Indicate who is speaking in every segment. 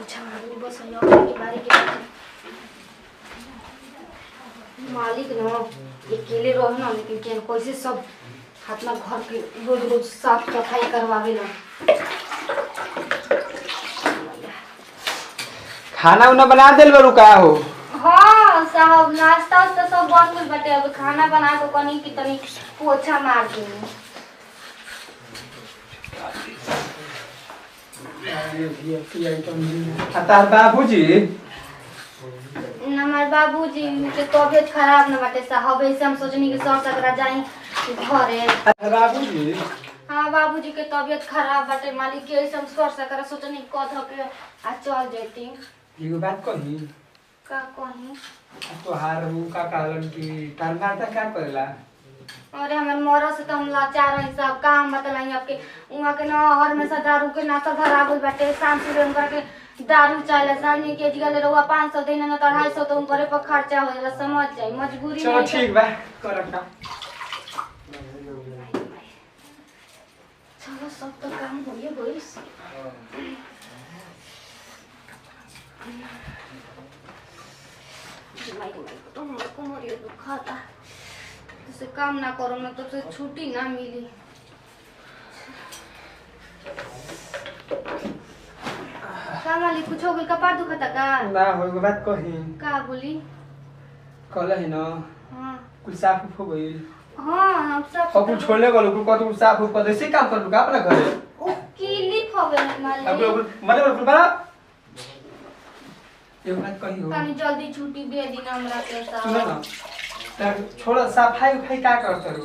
Speaker 1: पूछा बस के बारे के मालिक न अकेले रह ना, लेकिन कैसे सब अपना घर के रोज रोज साफ सफाई करवावे ना।
Speaker 2: खाना उना बना दिल बरू का हो?
Speaker 1: हाँ साहब, नाश्ता उस्ता सब बन गइल बाटे, अब खाना बना के कनी की तनी पोछा मार देनी।
Speaker 2: तार बाबूजी?
Speaker 1: हमारे बाबूजी के तबियत खराब न बाटे साहब, ऐसे हम सोचनी कि सर सकरा जाई घरे।
Speaker 2: बाबूजी?
Speaker 1: हाँ बाबूजी के तबियत खराब बाटे मालिक के, ऐसे हम सर सकरा सोचनी कह के आ चल जैती।
Speaker 2: एगो बात कही?
Speaker 1: का कही?
Speaker 2: तोहार उ का कहलन कि तार माता का करेला?
Speaker 1: अरे हमारे मरद से तो हम लाचार हैं साहब, काम बतलाई आपके उहाँ के ना हमेशा दारू के नाता धरा गइल बाटे। शाम से उनकर के दारू चाहे सामने के जगह ले रहुआ 500 देना ना 250 तो उनकरे पर खर्चा हो जाला, समझ जाई मजबूरी।
Speaker 2: चलो ठीक बा, करब का।
Speaker 1: चलो सब तो काम होइए गइल। तो हमको मरियो दुखाता, से काम ना करो ना तो से छुट्टी ना मिली। का मालिक कुछ हो गइल? कपार दुखता का?
Speaker 2: ना हो, एगो बात कही?
Speaker 1: का बोली?
Speaker 2: कहला है ना
Speaker 1: हाँ
Speaker 2: कुछ साफ हो गइल?
Speaker 1: हाँ हम सब
Speaker 2: अब कुछ छोड़ले गलो कुछ कत साफ हो कर देसी काम कर का अपना घरे।
Speaker 1: ओ किलिफ हो गइल मालिक।
Speaker 2: अब मतलब कुछ बना एगो बात कही हो?
Speaker 1: तनी जल्दी छुट्टी दे दी ना हमरा के साथ।
Speaker 2: सुनो ना, तार छोड़ा सफाई उफाई का करत रू?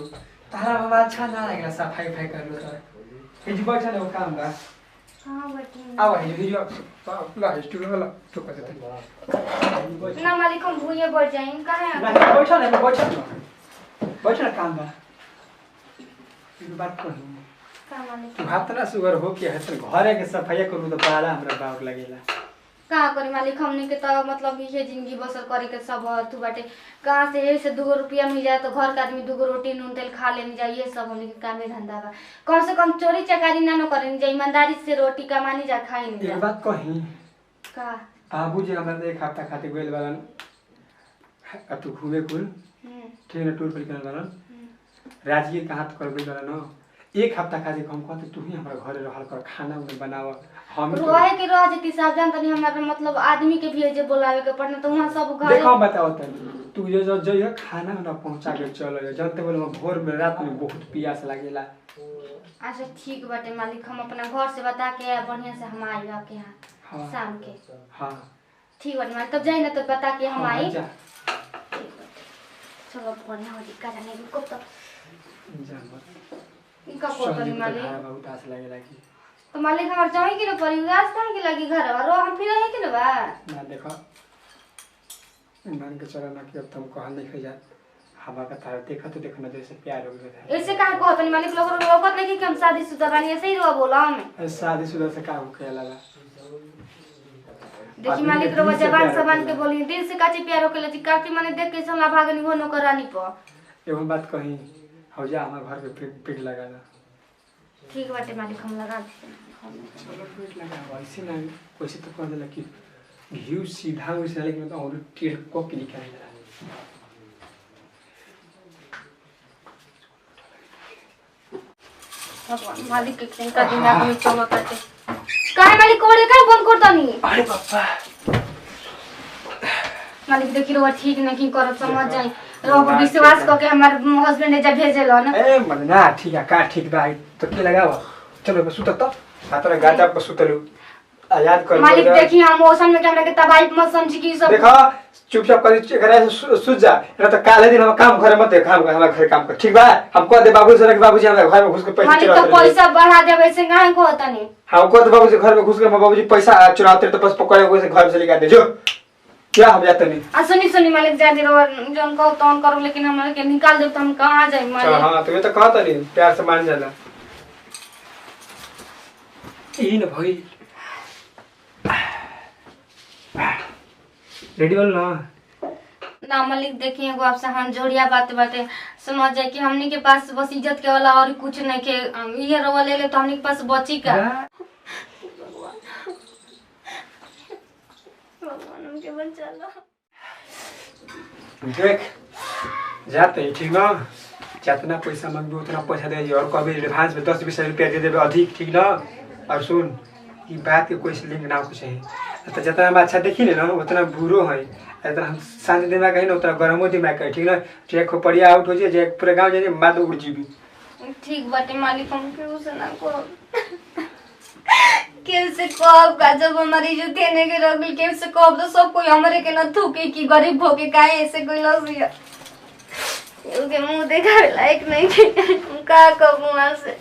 Speaker 2: तारा बाबा अच्छा ना लागला सफाई उफाई कर लो तो। हिज बैठा ले काम बा।
Speaker 1: हां बैठी
Speaker 2: आवा हिज ला स्टूडियो वाला तो कर देते
Speaker 1: ना मालिक, हम भूये बैठ जाई काहे?
Speaker 2: ना बैठा ले बैठा ना बैठा काम बा। एगो बात कही?
Speaker 1: का मालिक?
Speaker 2: तू हाथ ना सुगर हो के हसन घरे के सफाई करू तो बड़ा हमरा बाउर लगेला।
Speaker 1: का करी मालिक, हमने के तो मतलब ये जिंदगी बसर करे के सब तू बाटे। कहाँ से यही से 2 रुपया मिल जाए तो घर का आदमी 2 रोटी नून तेल खा लेने जाए, ये सब हमने के कामे धंधा बा। कम से कम चोरी चकारी ना न करे जाए, ईमानदारी से रोटी कमानी जा खाई नहीं
Speaker 2: एक
Speaker 1: जा।
Speaker 2: बात कही?
Speaker 1: का
Speaker 2: बाबूजी हमरा एक हफ्ता खातिर गइल बालन, अब तू घूमे कुल ठीक है टूर पर निकल बालन, राजगीर का हाथ कर गइल बालन। एक हफ्ता खातिर हम कहते तू ही हमरा घरे रहल कर, खाना उन्हें बनावा। हम
Speaker 1: रोए के रह जती साहब, जान तनी हमारे मतलब आदमी के भेजे बोलावे के पड़ना तो वहां सब घर
Speaker 2: देखो बताओ तनी तू जो खाना ना पहुंचा के चलो जानते बोले भोर में रात में बहुत प्यास लागेला।
Speaker 1: अच्छा ठीक बाटे मालिक, हम अपना घर से बता के बढ़िया से हम आई आपके यहाँ।
Speaker 2: हाँ।
Speaker 1: शाम के
Speaker 2: हाँ
Speaker 1: ठीक बाटे मालिक, तब जाई ना तो बता के हम आई।
Speaker 2: जा
Speaker 1: चलो बढ़िया हो जी, का जाने को तब
Speaker 2: जा मत
Speaker 1: इनका कोतरी मालिक।
Speaker 2: बहुत आस लागेला कि
Speaker 1: तो मालिक हमार जाई के न पड़ी उदास काहे के लगी घर रो हम फिर रहे के न बा
Speaker 2: ना। देखो मान के चला ना कि अब तुम कहल नहीं खा जा हवा का तार देखा तो देखना जैसे प्यार हो गया।
Speaker 1: ऐसे काहे कहत नहीं मालिक, लोग रोकत नहीं कि हम शादीशुदा बानी, ऐसे ही रो बोला हम।
Speaker 2: शादीशुदा से का हो खेला ला?
Speaker 1: देखी मालिक रो जबान सबान के बोली, दिल से काची प्यार हो के लजी काची माने देख के समला भागनी हो नौकरानी प।
Speaker 2: एगो बात कही हो जा हमार घर पे पेड़ लगा ला।
Speaker 1: ठीक बाटे मालिक, हम लगा देते।
Speaker 2: चलो पेड़ लगा ऐसे ना वैसे तो कह देला कि घी सीधा वैसे लेकिन तो और टेढ़ को के निकालेला।
Speaker 1: भगवान मालिक के चिंता दिमाग में चलो करते काहे मालिक कोड़े काहे बंद करता नहीं?
Speaker 2: अरे बाबा
Speaker 1: मालिक देखी रो ठीक नहीं करत समझ जाई रो विश्वास क के हमर हस्बैंड जा भेजेलो ना।
Speaker 2: ए मन ना ठीक है का ठीक बा तो के लगावा चलो बस सुत तो हाथरा गाजा पर सुतलू याद कर
Speaker 1: मालिक देखी हम मौसम में कैमरा के तबाही मत समझी कि सब
Speaker 2: देखो चुपचाप कर घरे से सुत जा ना तो काले दिन हम काम घरे मत काम कर हमारे घर काम कर ठीक बा। हम कह दे बाबू से बाबूजी हमारे घर में घुस के पैसा
Speaker 1: मालिक तो पैसा बढ़ा दे वैसे काहे को होता नहीं।
Speaker 2: हम कह दे बाबूजी घर में घुस के बाबूजी पैसा चुराते तो बस पकड़े हुए से घर से निकाल दे जो क्या हम जाते नहीं।
Speaker 1: आ सुनी सुनी मालिक जा दे जन को तौन करो लेकिन हमरा के निकाल दे तो हम कहां जाए मालिक।
Speaker 2: हां तुम्हें तो कहता नहीं प्यार से मान जाना ई न भाई रेडी बोल ना
Speaker 1: ना मालिक देखिए एगो आपसे हम जोड़िया बात बाटे समझ जाए कि हमनी के पास बस इज्जत के वाला और कुछ नहीं के ये रवा ले ले तो हमनी के पास बची का। हमके बचा लो।
Speaker 2: देख जाते ही ठीक ना, जितना पैसा मांगबे उतना पैसा दे और कभी एडवांस में 10-20 रुपया दे देवे अधिक, ठीक ना। और सुन ये बात के कोई से लिंक ना कुछ है, तो जितना हम अच्छा देखी ना उतना बुरो है, इतना हम शांत दिमाग है ना उतना गरमो दिमाग है, ठीक ना। जे खोपड़िया आउट हो जाए पूरा गाँव जाए माद उड़ जीबी।
Speaker 1: ठीक बाटे मालिक, हम केहू से ना को कैसे कब का जब हमारी जो देने के रख गई कैसे कब तो सब कोई हमारे के न थूके कि गरीब होके काहे ऐसे कोई लसिया के मुंह देखा लायक नहीं कि हम का कब वहां से।